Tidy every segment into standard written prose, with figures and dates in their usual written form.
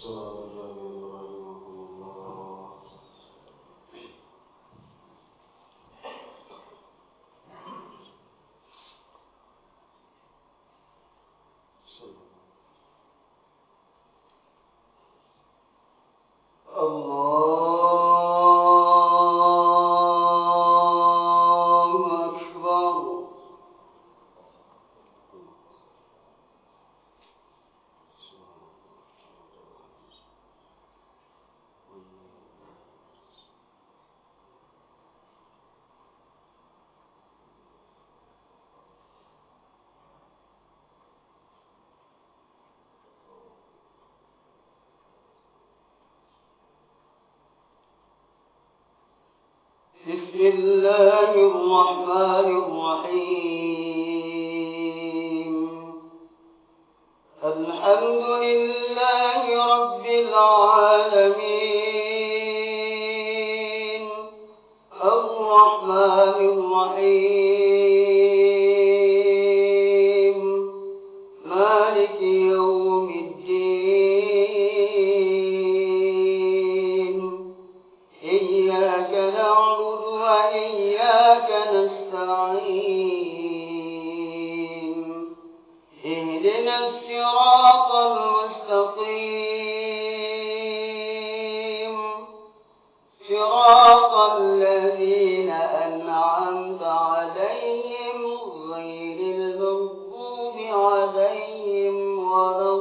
بسم الله الرحمن الرحيم. الحمد لله رب العالمين، الرحمن الرحيم، مالك يوم الدين. إياك نعبد وإياك نستعين. اهدنا الصراط المستقيم، صراط الذين أنعمت عليهم غير المغضوب عليهم ولا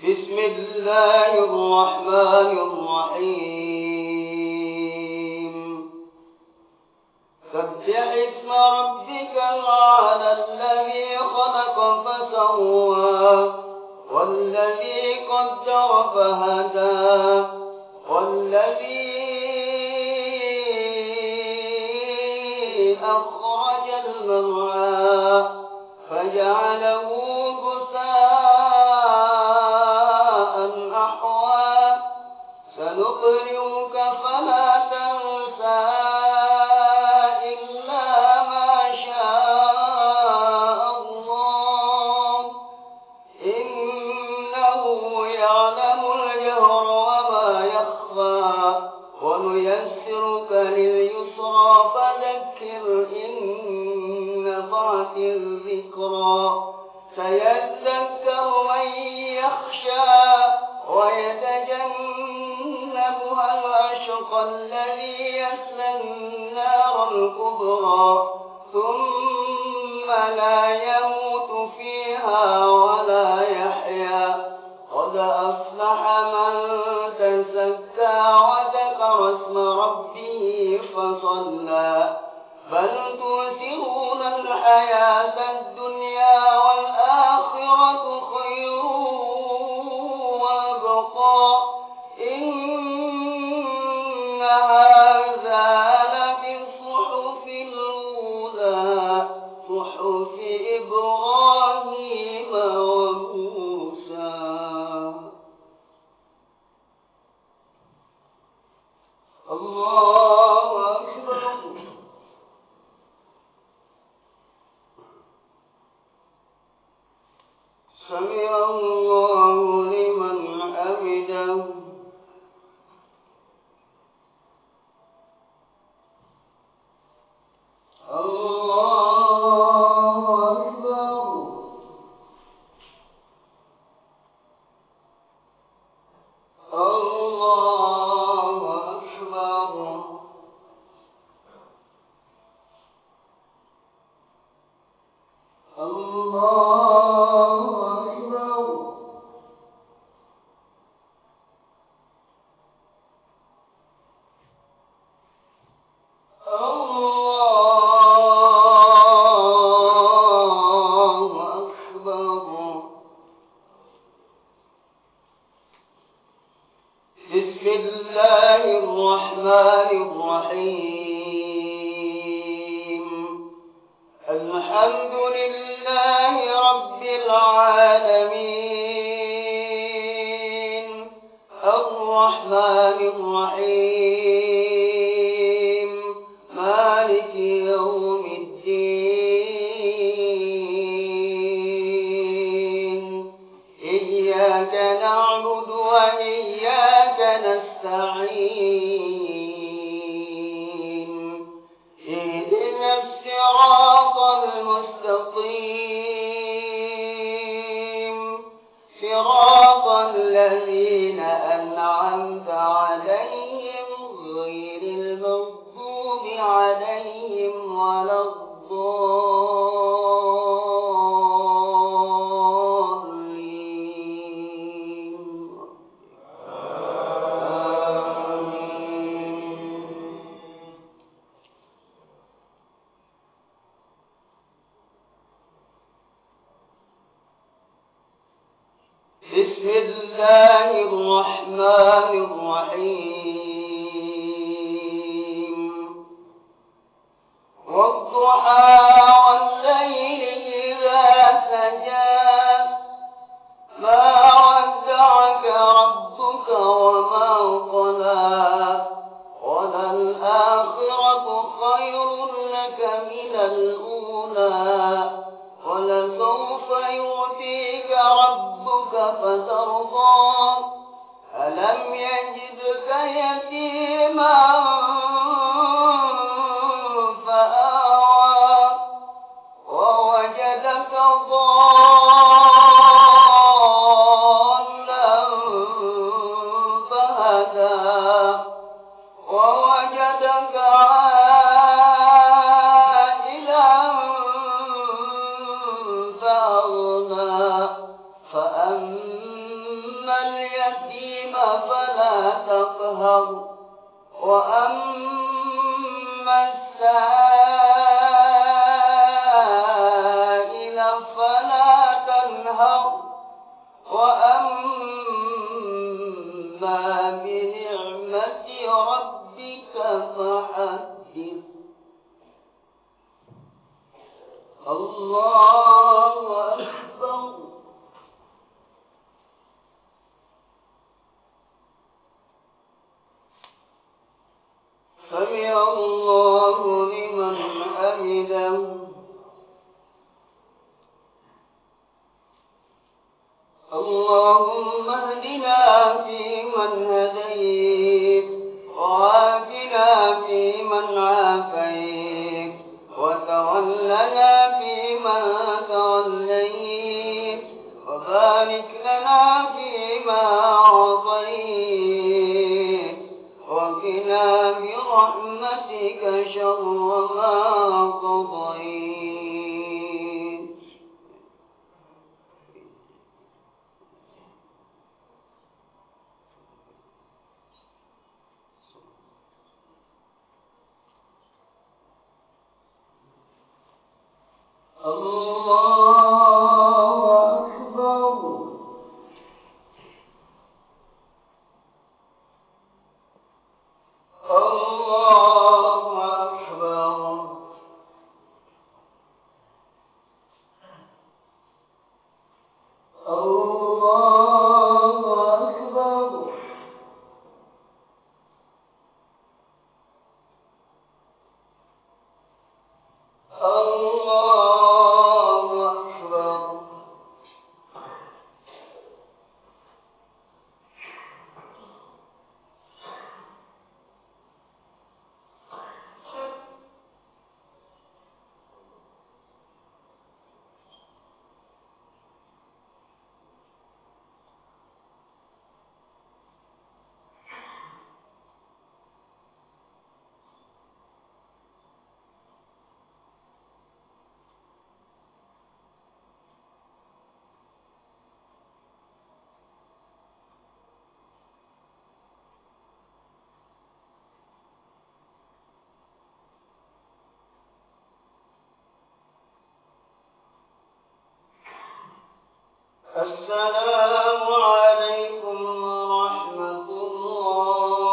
بسم الله الرحمن الرحيم. سبح اسم ربك الأعلى الذي خلق فسوى والذي قدر فهدى والذي أخرج المرعى فجعله سنقرئك فلا تنسى إلا ما شاء الله، إنه يعلم الجهر وما يخفى، ونيسرك لليسرى فذكر إن نفعت الذكرى، سيذكر من يخشى ويتجنبها الأشقى الذي يصلى النار الكبرى ثم لا يموت فيها ولا يحيا. قد أفلح من تزكى وذكر اسم ربه فصلى، بل تؤثرون الحياة الدنيا والآخرة خير وأبقى، إن هذا لفي الصحف الأولى، صحف إبراهيم وموسى. الله أكبر. سمع الله لمن حمده. الله أكبر. الله أكبر. الله أكبر. بسم الله الرحمن الرحيم. الحمد لله رب العالمين الرحمن الرحيم مالك يوم الدين إياك نعبد وإياك نستعين اهدنا الصراط المستقيم صراط الذين أنعمت عليهم غير المغضوب عليهم ولا الضالين بسم الله الرحمن الرحيم والضحى والليل إذا سجى ما ودعك ربك وما قلى وللآخرة خير لك من الأولى ولسوف يؤتيك ربك فترضى ألم يجدك يتيما فآوى ووجدك ضالا فهدى ووجدك عائلا فأغنى فأما اليتيم فلا تقهر وأما السائل فلا تنهر وأما بنعمة ربك فحدث الله أكبر سمع الله لمن حمده اللهم اهدنا فيمن هديت وعافنا فيمن عافيت وتولنا فيمن توليت وبارك لنا فيما أعطيت وقنا برحمتك شر ما قضيت الله أكبر الله أكبر الله أكبر الله أكبر السلام عليكم ورحمة الله.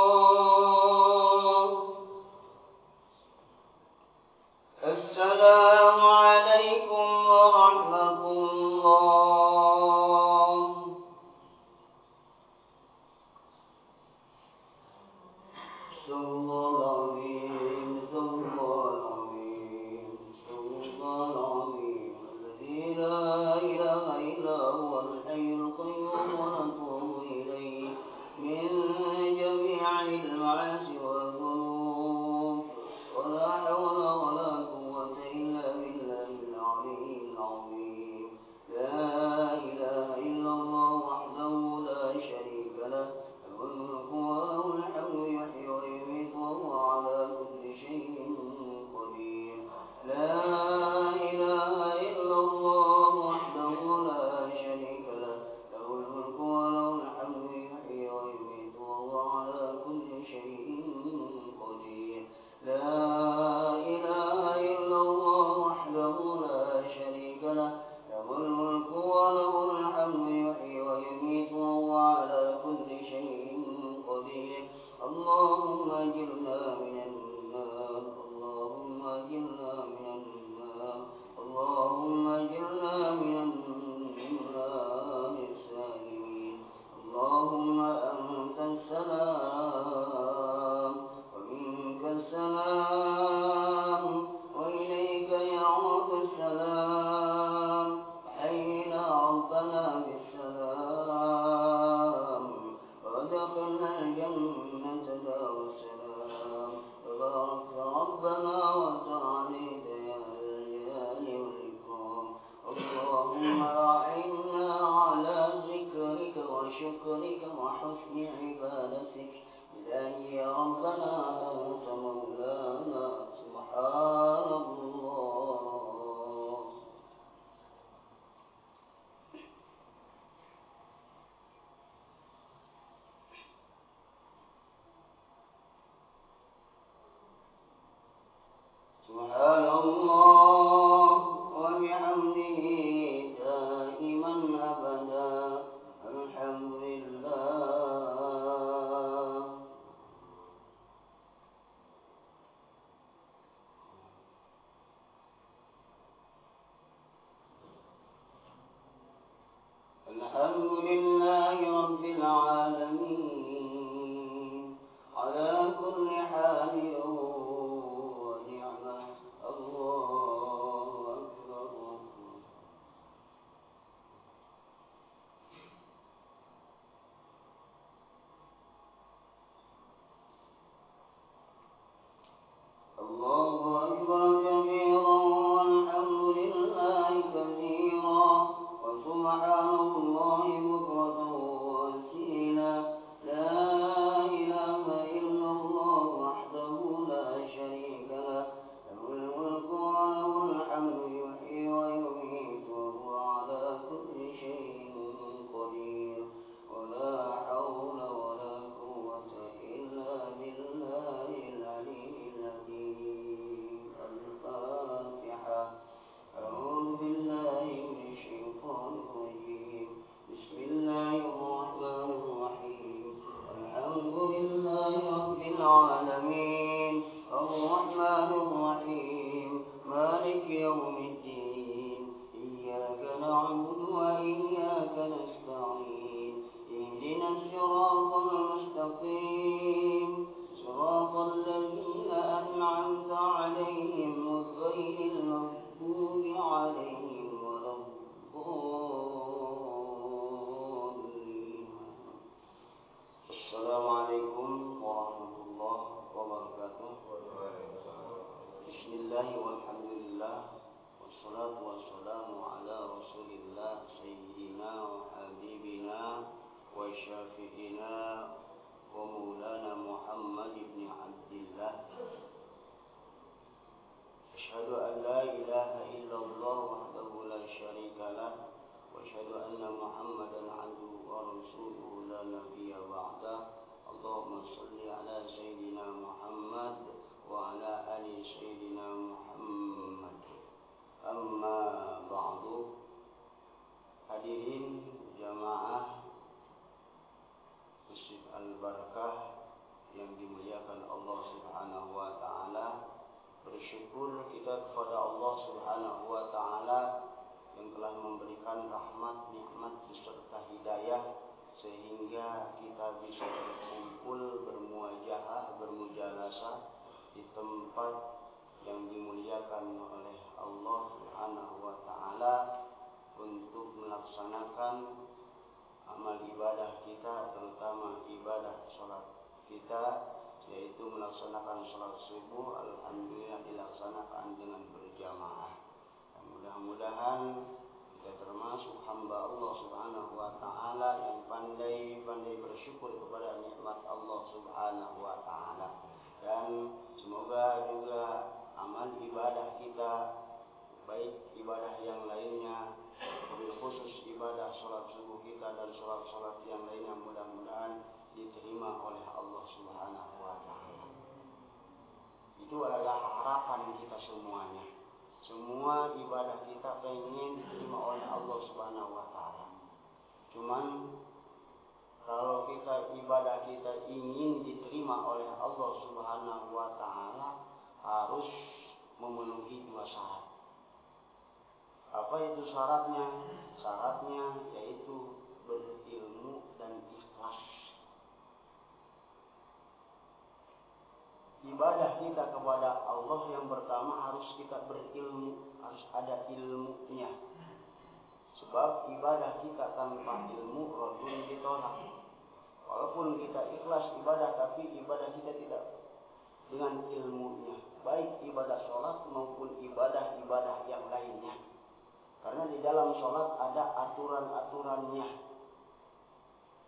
السلام عليكم وشكرك وحسن عبادتك. إلهي يا ربنا أنت مولانا سبحان الله. سبحان الله وبحمده دائما أبدا الحمد لله. الحمد لله رب العالمين على كل حال ونعمة. الله أكبر. الله أكبر كبيرا والحمد لله كثيرا وسبحان الله بكرة وأصيلا. لا إله إلا الله وحده لا شريك له له الملك وله الحمد يحيي ويميت وهو على كل شيء قدير. ولا حول ولا قوة إلا بالله العلي العظيم. الفاتحة. أعوذ بالله من الشيطان الرجيم. بسم الله الرحمن الرحيم. الحمد لله رب العالمين الرحمن الرحيم مالك يوم الدين. إياك نعبد وإياك نستعين. اهدنا الصراط المستقيم صراط الذين أنعمت عليهم غير المغضوب عليهم ولا الضالين. السلام عليكم ورحمة الله وبركاته. بسم الله والحمد لله والصلاة والسلام على رسول الله سيدنا وحبيبنا وشافئنا ومولانا محمد بن عبد الله. أشهد أن لا إله إلا الله وحده لا شريك له وأشهد أن محمدا عبده ورسوله لا نبي بعده. اللهم صل على سيدنا محمد وعلى آل سيدنا محمد. أما بعد. Hadirin jamaah Masjid Al-Barakah yang dimuliakan Allah Subhanahu wa taala, bersyukur kita kepada Allah Subhanahu wa taala yang telah memberikan rahmat, nikmat beserta hidayah sehingga kita bisa berkumpul, bermuajahah, bermujalasah di tempat yang dimuliakan oleh Allah Subhanahu wa taala untuk melaksanakan amal ibadah kita, terutama ibadah sholat kita, yaitu melaksanakan sholat subuh. Alhamdulillah dilaksanakan dengan berjamaah. Dan mudah-mudahan kita termasuk hamba Allah Subhanahu wa taala yang pandai-pandai bersyukur kepada nikmat Allah Subhanahu wa taala. Dan semoga juga amal ibadah kita, baik ibadah yang lainnya, wabil khusus ibadah sholat subuh kita dan sholat-sholat yang lainnya, mudah-mudahan diterima oleh Allah Subhanahu wa taala. Itu adalah harapan kita semuanya. Semua ibadah kita pengen diterima oleh Allah Subhanahu wa taala. Cuman kalau ibadah kita ingin diterima oleh Allah Subhanahu wa taala, harus memenuhi dua syarat. Apa itu syaratnya? Syaratnya yaitu berilmu dan ikhlas. Ibadah kita kepada Allah yang pertama harus kita berilmu, harus ada ilmunya. Sebab ibadah kita tanpa ilmu raddun ditolak. Walaupun kita ikhlas ibadah, tapi ibadah kita tidak dengan ilmunya, baik ibadah sholat maupun ibadah-ibadah yang lainnya. Karena di dalam sholat ada aturan-aturannya.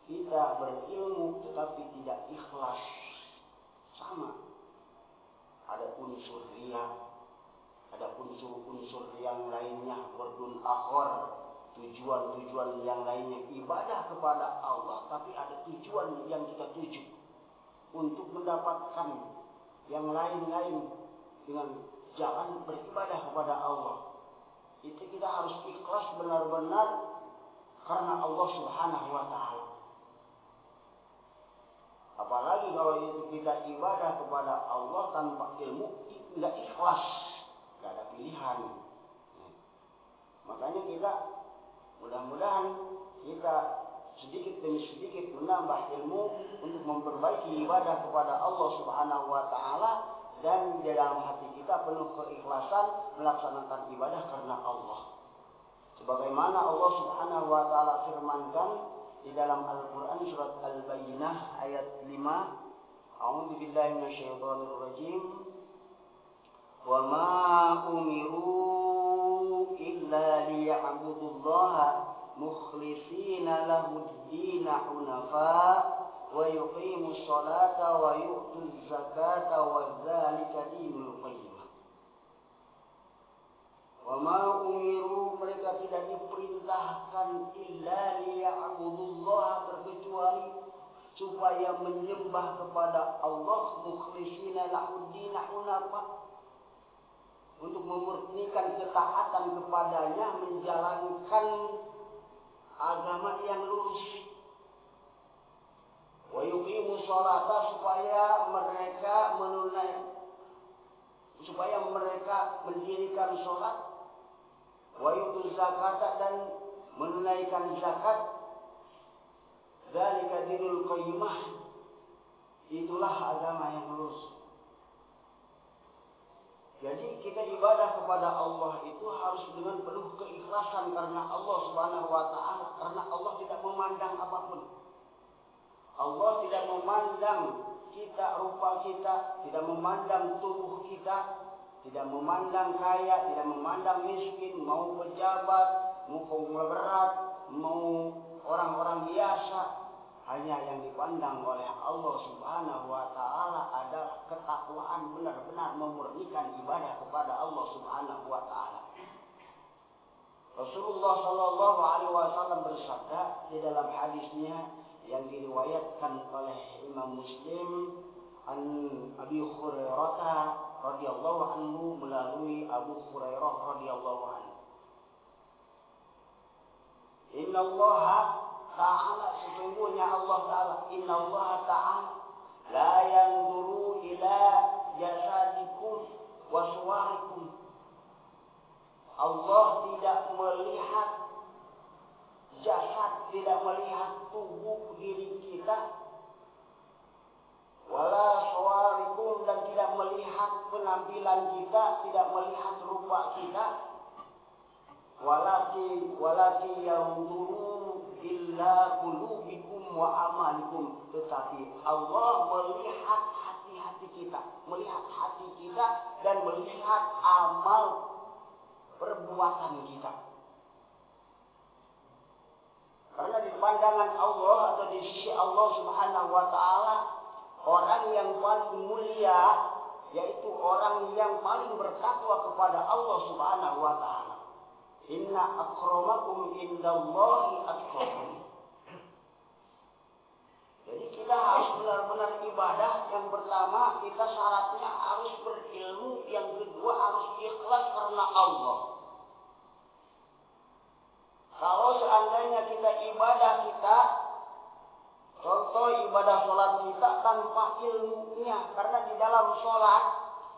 kita berilmu tetapi tidak ikhlas, sama. Ada unsur riya, ada unsur yang lainnya, wardun akhor, tujuan-tujuan yang lainnya, ibadah kepada Allah tapi ada tujuan yang kita tuju untuk mendapatkan yang lain-lain dengan jalan beribadah kepada Allah. Itu kita harus ikhlas benar-benar karena Allah Subhanahu wa Ta'ala. Apalagi kalau itu kita ibadah kepada Allah tanpa ilmu, tidak ikhlas, tidak ada pilihan. Makanya kita mudah-mudahan kita sedikit demi sedikit menambah ilmu untuk memperbaiki ibadah kepada Allah Subhanahu wa Ta'ala, dan di dalam hati kita penuh keikhlasan melaksanakan ibadah karena Allah. Sebagaimana Allah Subhanahu wa Ta'ala firmankan di dalam Al-Quran surat Al-Bayyinah ayat 5, A'udzu billahi minasyaitonir rajim. Wa ma umiru illa liya'budullaha mukhlishina lahud-din hunafa wa yuqimus salata wa yu'tuz zakata wa dzalika dinul qayyimah. Wa ma umiru, mereka tidak diperintahkan illa liya'budullaha, terkecuali supaya menyembah kepada Allah mukhlishina lahud-din hunafa, untuk memurnikan ketaatan kepadanya, menjalankan agama yang lurus. Wa yuqimus sholata, supaya mereka mendirikan sholat. Wa yu'tuz zakata, dan menunaikan zakat. Dzalika dinul qayyimah, itulah agama yang lurus. Jadi kita ibadah kepada Allah itu harus dengan penuh keikhlasan karena Allah Subhanahu wa Ta'ala, karena Allah tidak memandang apapun. Allah tidak memandang kita, rupa kita, tidak memandang tubuh kita, tidak memandang kaya, tidak memandang miskin, mau pejabat, mau konglomerat, mau orang-orang biasa. Hanya yang dipandang oleh Allah Subhanahu wa Ta'ala adalah ketakwaan, benar-benar memurnikan ibadah kepada Allah Subhanahu wa Ta'ala. Rasulullah sallallahu alaihi wasallam bersabda di dalam hadisnya yang diriwayatkan oleh Imam Muslim, an Abi Hurairah radhiyallahu anhu, melalui Abu Hurairah radhiyallahu anhu. Inna Allah Ta'ala, sesungguhnya Allah Ta'ala, Inna Allah Ta'ala la yanzuru ila jasadikum wa suwarikum. Allah tidak melihat jasad, tidak melihat tubuh diri kita, wala suwarikum, dan tidak melihat penampilan kita, tidak melihat rupa kita. Walaki yanzuru illa qulubikum wa amalikum, tetapi Allah melihat hati-hati kita, melihat hati kita dan melihat amal perbuatan kita. Karena di pandangan Allah atau di sisi Allah Subhanahu wa Ta'ala, orang yang paling mulia yaitu orang yang paling bertakwa kepada Allah Subhanahu wa Ta'ala. Inna akramakum indallahi atqakum. Jadi kita harus benar-benar ibadah. Yang pertama, kita syaratnya harus berilmu. Yang kedua, harus ikhlas karena Allah. Kalau seandainya kita ibadah kita, contoh ibadah sholat kita tanpa ilmunya, karena di dalam sholat,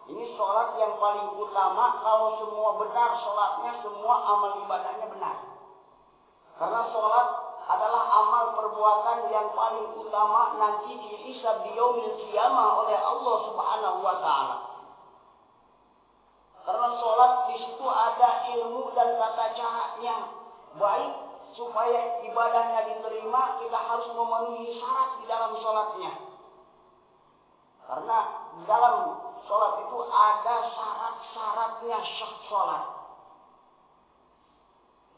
ini sholat yang paling utama. Kalau semua benar sholatnya, semua amal ibadahnya benar. Karena sholat adalah amal perbuatan yang paling utama nanti dihisab di yaumil qiyamah oleh Allah Subhanahu wa Ta'ala. Karena sholat di situ ada ilmu dan tata caranya. Baik, supaya ibadahnya diterima, kita harus memenuhi syarat di dalam sholatnya. Karena di dalam sholat itu ada syarat-syaratnya syah sholat.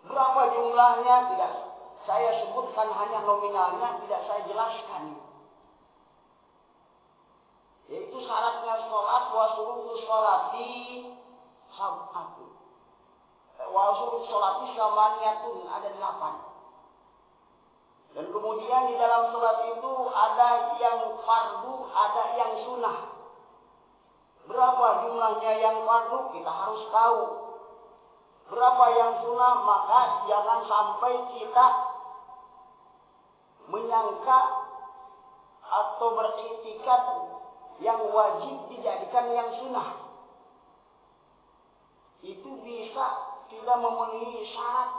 Berapa jumlahnya tidak saya sebutkan hanya nominalnya, tidak saya jelaskan. Yaitu syaratnya sholat, wa syurutu sholati sab'atu. Wa syurutu sholati samaniyatun, ada 8. Dan kemudian di dalam sholat itu ada yang fardu, ada yang sunnah. Berapa jumlahnya yang fardu, kita harus tahu. Berapa yang sunnah, maka jangan sampai kita menyangka atau beriktikad yang wajib dijadikan yang sunnah. Itu bisa tidak memenuhi syarat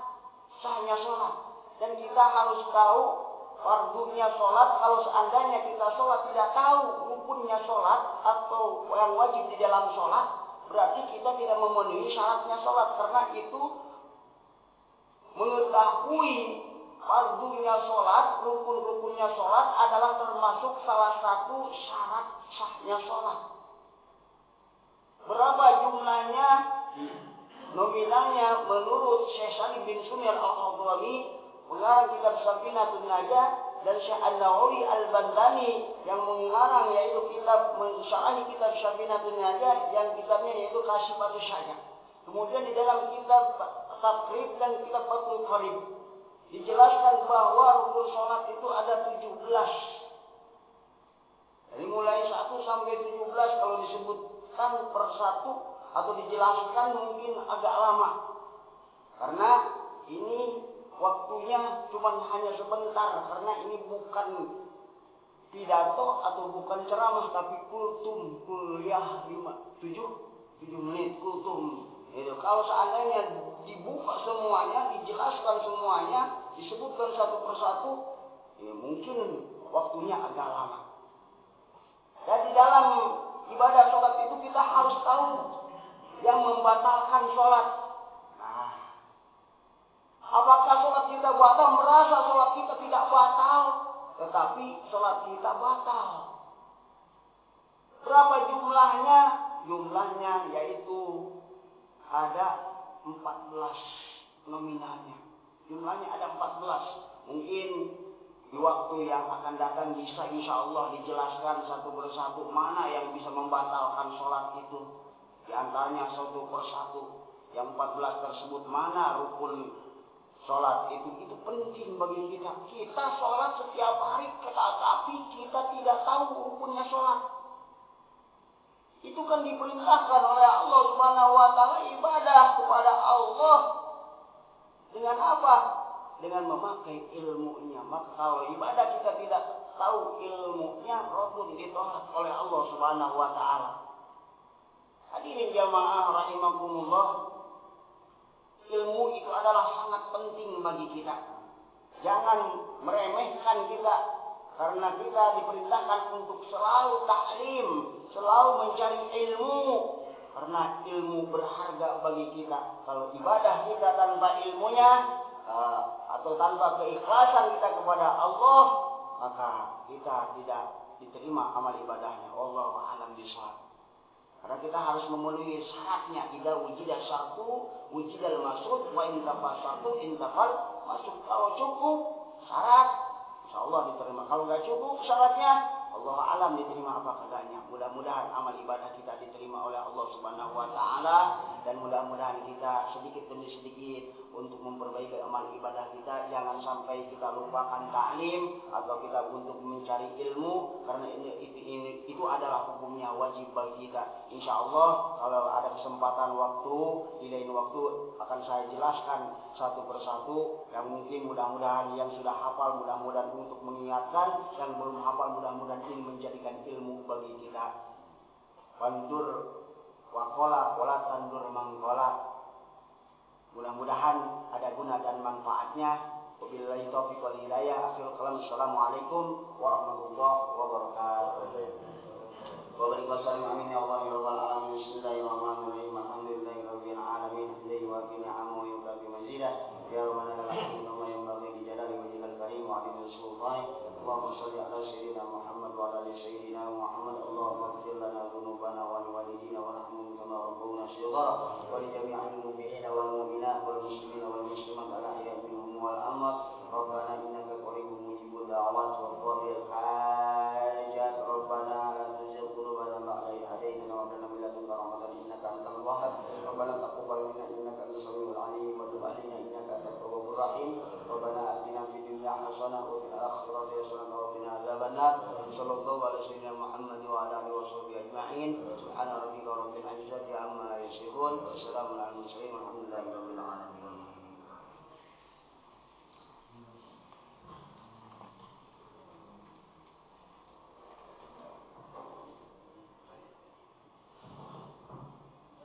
sahnya sholat. Dan kita harus tahu fardunya sholat. Kalau seandainya kita sholat tidak tahu rukunnya sholat atau yang wajib di dalam sholat, berarti kita tidak memenuhi syaratnya sholat. Karena itu mengetahui fardunya sholat, rukun-rukunnya sholat adalah termasuk salah satu syarat sahnya sholat. Berapa jumlahnya? Nominalnya menurut Syekh Salim bin Sumir Al-Hadrami, pengarang kitab Safinatun Najah, dan Syekh An-Nawawi Al-Bandani yang mengarang yaitu kitab mensyarahi kitab Safinatun Najah, yang kitabnya yaitu Kasyifatus Syajah. Kemudian di dalam kitab Taqrib dan kitab Fathul Qarib dijelaskan bahwa rukun sholat itu ada 17. Dari mulai 1 sampai 17 kalau disebutkan per satu atau dijelaskan mungkin agak lama. Karena ini waktunya cuma hanya sebentar. Karena ini bukan pidato atau bukan ceramah, tapi kultum, kuliah 7 menit kultum. Itu kalau seandainya dibuka semuanya, dijelaskan semuanya, disebutkan satu persatu, ya mungkin waktunya agak lama. Dan di dalam ibadah sholat itu kita harus tahu yang membatalkan sholat. Nah, apakah sholat kita batal? Merasa sholat kita tidak batal, tetapi sholat kita batal. Berapa jumlahnya? Jumlahnya yaitu ada 14 nominalnya. Jumlahnya ada 14. Mungkin di waktu yang akan datang bisa insya Allah dijelaskan satu persatu mana yang bisa membatalkan sholat itu. Di antaranya satu persatu. Yang 14 tersebut mana rukun sholat itu. Itu penting bagi kita. Kita sholat setiap hari, tetapi kita tidak tahu rukunnya sholat. Itu kan diperintahkan oleh Allah Subhanahu wa taala ibadah kepada Allah dengan apa? Dengan memakai ilmunya. Maka kalau ibadah kita tidak tahu ilmunya, rukun ditolak oleh Allah Subhanahu wa taala. Hadirin jamaah rahimakumullah, ilmu itu adalah sangat penting bagi kita. Jangan meremehkan kita, karena kita diperintahkan untuk selalu taklim, selalu mencari ilmu, karena ilmu berharga bagi kita. Kalau ibadah kita tanpa ilmunya atau tanpa keikhlasan kita kepada Allah, maka kita tidak diterima amal ibadahnya. Wallahu a'lam bishawab. Karena kita harus memenuhi syaratnya. Idza wujida syartu wujidal maksud, wa in tafa syartu in tafal masuk. Kalau cukup syarat, insyaallah diterima. Kalau enggak cukup syaratnya, Allah alam diterima apa kagaknya. Mudah-mudahan amal ibadah kita diterima oleh Allah Subhanahu wa taala, dan mudah-mudahan kita sedikit demi sedikit untuk memperbaiki amal ibadah kita. Jangan sampai kita lupakan taklim atau kita untuk mencari ilmu, karena itu adalah hukumnya wajib bagi kita. Insyaallah kalau ada kesempatan waktu di lain waktu akan saya jelaskan satu persatu. Yang mungkin mudah-mudahan yang sudah hafal mudah-mudahan untuk mengingatkan, yang belum hafal mudah-mudahan ini menjadikan ilmu bagi kita. Wandur waqala wala tandur mangqala. Mudah-mudahan ada guna dan manfaatnya. Wabillahi taufiq wal hidayah. Akhirul kalam. Assalamualaikum warahmatullahi wabarakatuh. Wa barakatuh. Amin ya Allah ya rabbal alamin. Bismillahirrahmanirrahim. Alhamdulillahirabbil alamin. Hamdan wa ni'amahu wa yukafi mazidah. Ya rabbana alhamdulillah yang bagi di jalali wajhil karim wa adil sultan. Allahumma shalli ala sayyidina Muhammad wa ala ali sayyidina Muhammad. Allahumma ighfir lana dhunubana wa liwalidina warhamhum kama rabbawna shighara. Wa li jami'il mu'minina wal mu'minat wal muslimina wal muslimat ala ahya'i minhum wal amwat. Rabbana تقبل منا إنك أنت السميع العليم وتب علينا إنك أنت التواب الرحيم ربنا آتنا في الدنيا حسنة وفي الآخرة حسنة وقنا عذاب النار صلى الله على سيدنا محمد وعلى آله وصحبه أجمعين سبحان ربك رب العزة عما يصفون وسلام على المرسلين والحمد لله رب العالمين.